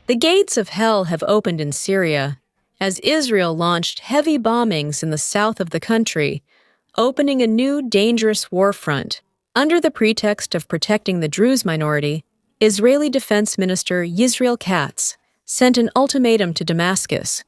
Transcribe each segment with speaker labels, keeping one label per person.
Speaker 1: The gates of hell have opened in Syria as Israel launched heavy bombings in the south of the country, opening a new dangerous war front. Under the pretext of protecting the Druze minority, Israeli Defense Minister Yisrael Katz sent an ultimatum to Damascus,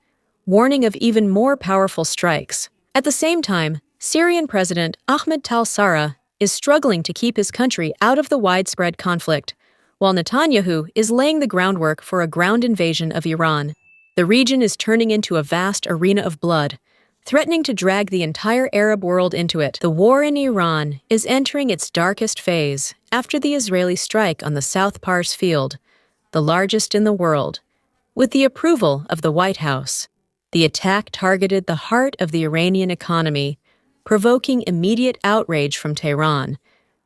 Speaker 1: warning of even more powerful strikes. At the same time, Syrian President Ahmed al-Shara is struggling to keep his country out of the widespread conflict, while Netanyahu is laying the groundwork for a ground invasion of Iran. The region is turning into a vast arena of blood, threatening to drag the entire Arab world into it. The war in Iran is entering its darkest phase after the Israeli strike on the South Pars field, the largest in the world, with the approval of the White House. The attack targeted the heart of the Iranian economy, provoking immediate outrage from Tehran,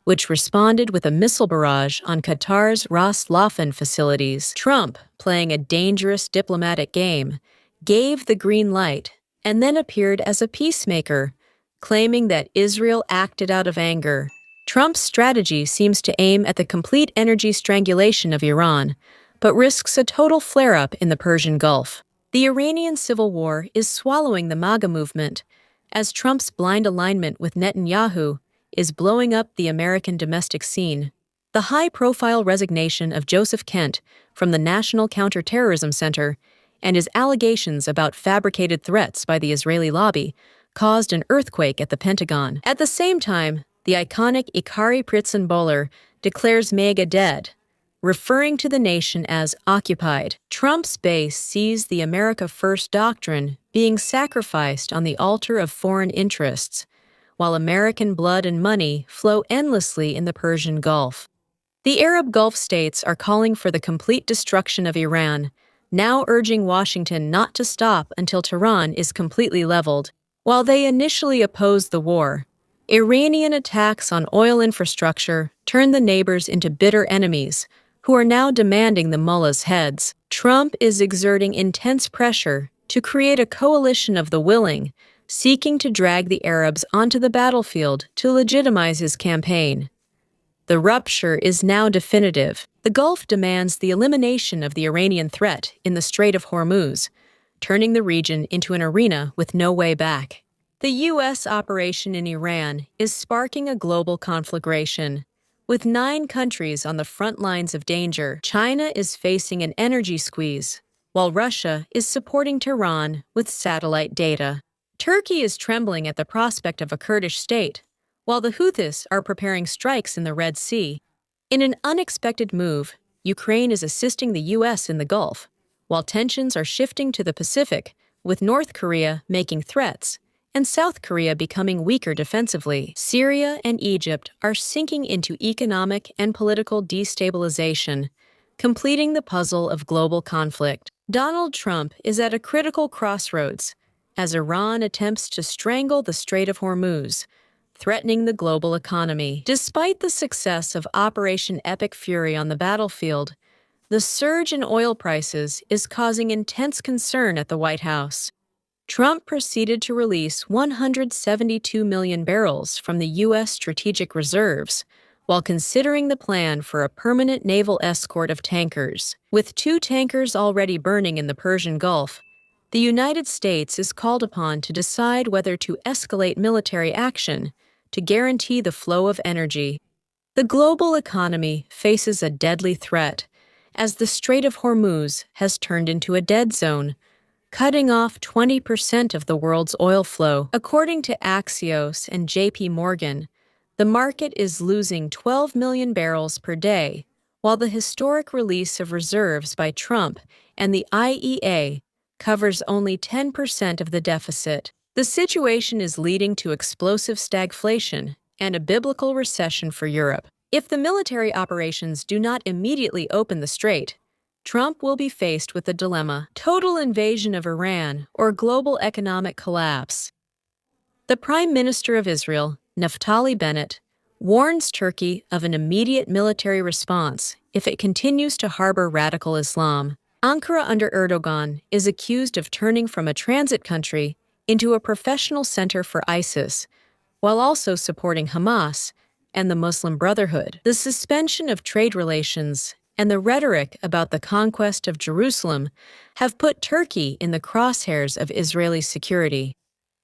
Speaker 1: which responded with a missile barrage on Qatar's Ras Laffan facilities. Trump, playing a dangerous diplomatic game, gave the green light and then appeared as a peacemaker, claiming that Israel acted out of anger. Trump's strategy seems to aim at the complete energy strangulation of Iran, but risks a total flare-up in the Persian Gulf. The Iranian civil war is swallowing the MAGA movement, as Trump's blind alignment with Netanyahu is blowing up the American domestic scene. The high-profile resignation of Joseph Kent from the National Counterterrorism Center and his allegations about fabricated threats by the Israeli lobby caused an earthquake at the Pentagon. At the same time, the iconic Ikari Pritzin bowler declares MAGA dead, referring to the nation as occupied. Trump's base sees the America First doctrine being sacrificed on the altar of foreign interests, while American blood and money flow endlessly in the Persian Gulf. The Arab Gulf states are calling for the complete destruction of Iran, now urging Washington not to stop until Tehran is completely leveled. While they initially opposed the war, Iranian attacks on oil infrastructure turned the neighbors into bitter enemies, who are now demanding the mullahs' heads. Trump is exerting intense pressure to create a coalition of the willing, seeking to drag the Arabs onto the battlefield to legitimize his campaign. The rupture is now definitive. The Gulf demands the elimination of the Iranian threat in the Strait of Hormuz, turning the region into an arena with no way back. The U.S. operation in Iran is sparking a global conflagration. With 9 countries on the front lines of danger, China is facing an energy squeeze, while Russia is supporting Tehran with satellite data. Turkey is trembling at the prospect of a Kurdish state, while the Houthis are preparing strikes in the Red Sea. In an unexpected move, Ukraine is assisting the U.S. in the Gulf, while tensions are shifting to the Pacific, with North Korea making threats and South Korea becoming weaker defensively. Syria and Egypt are sinking into economic and political destabilization, completing the puzzle of global conflict. Donald Trump is at a critical crossroads as Iran attempts to strangle the Strait of Hormuz, threatening the global economy. Despite the success of Operation Epic Fury on the battlefield, the surge in oil prices is causing intense concern at the White House. Trump proceeded to release 172 million barrels from the U.S. strategic reserves, while considering the plan for a permanent naval escort of tankers. With 2 tankers already burning in the Persian Gulf, the United States is called upon to decide whether to escalate military action to guarantee the flow of energy. The global economy faces a deadly threat, as the Strait of Hormuz has turned into a dead zone, cutting off 20% of the world's oil flow. According to Axios and JP Morgan, the market is losing 12 million barrels per day, while the historic release of reserves by Trump and the IEA covers only 10% of the deficit. The situation is leading to explosive stagflation and a biblical recession for Europe. If the military operations do not immediately open the strait, Trump will be faced with a dilemma: total invasion of Iran or global economic collapse. The Prime Minister of Israel, Naftali Bennett, warns Turkey of an immediate military response if it continues to harbor radical Islam. Ankara under Erdogan is accused of turning from a transit country into a professional center for ISIS, while also supporting Hamas and the Muslim Brotherhood. The suspension of trade relations and the rhetoric about the conquest of Jerusalem have put Turkey in the crosshairs of Israeli security.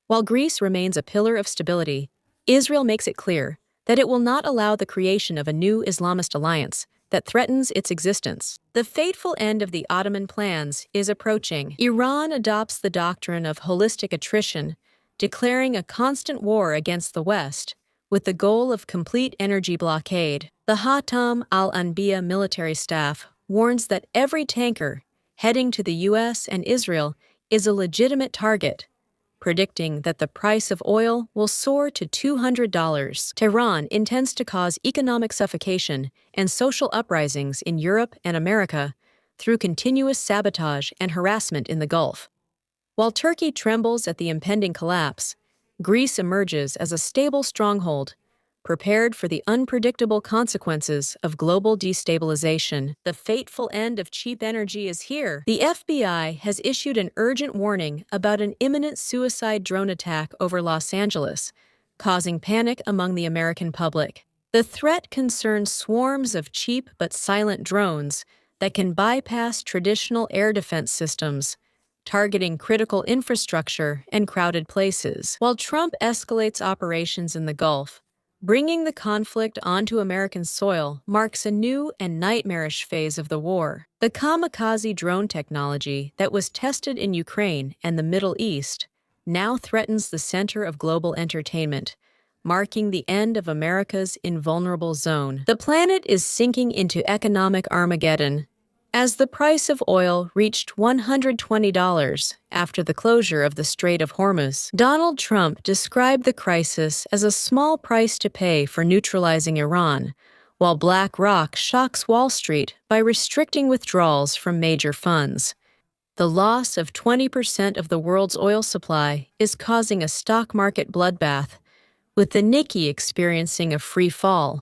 Speaker 1: While Greece remains a pillar of stability, Israel makes it clear that it will not allow the creation of a new Islamist alliance that threatens its existence. The fateful end of the Ottoman plans is approaching. Iran adopts the doctrine of holistic attrition, declaring a constant war against the West, with the goal of complete energy blockade. The Hatam al-Anbiya military staff warns that every tanker heading to the U.S. and Israel is a legitimate target, predicting that the price of oil will soar to $200. Tehran intends to cause economic suffocation and social uprisings in Europe and America through continuous sabotage and harassment in the Gulf. While Turkey trembles at the impending collapse, Greece emerges as a stable stronghold, prepared for the unpredictable consequences of global destabilization. The fateful end of cheap energy is here. The FBI has issued an urgent warning about an imminent suicide drone attack over Los Angeles, causing panic among the American public. The threat concerns swarms of cheap but silent drones that can bypass traditional air defense systems, targeting critical infrastructure and crowded places. While Trump escalates operations in the Gulf, bringing the conflict onto American soil marks a new and nightmarish phase of the war. The kamikaze drone technology that was tested in Ukraine and the Middle East now threatens the center of global entertainment, marking the end of America's invulnerable zone. The planet is sinking into economic Armageddon as the price of oil reached $120 after the closure of the Strait of Hormuz. Donald Trump described the crisis as a small price to pay for neutralizing Iran, while BlackRock shocks Wall Street by restricting withdrawals from major funds. The loss of 20% of the world's oil supply is causing a stock market bloodbath, with the Nikkei experiencing a free fall.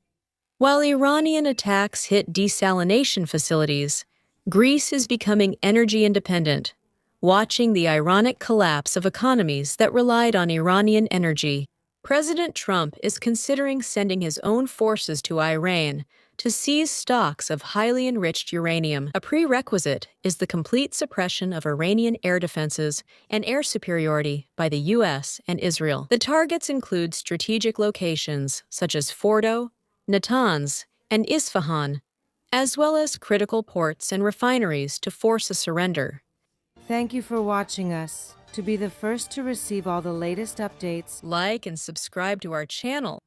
Speaker 1: While Iranian attacks hit desalination facilities, Greece is becoming energy independent, watching the ironic collapse of economies that relied on Iranian energy. President Trump is considering sending his own forces to Iran to seize stocks of highly enriched uranium. A prerequisite is the complete suppression of Iranian air defenses and air superiority by the U.S. and Israel. The targets include strategic locations such as Fordo, Natanz, and Isfahan, as well as critical ports and refineries to force a surrender.
Speaker 2: Thank you for watching us. To be the first to receive all the latest updates,
Speaker 1: Like and subscribe to our channel.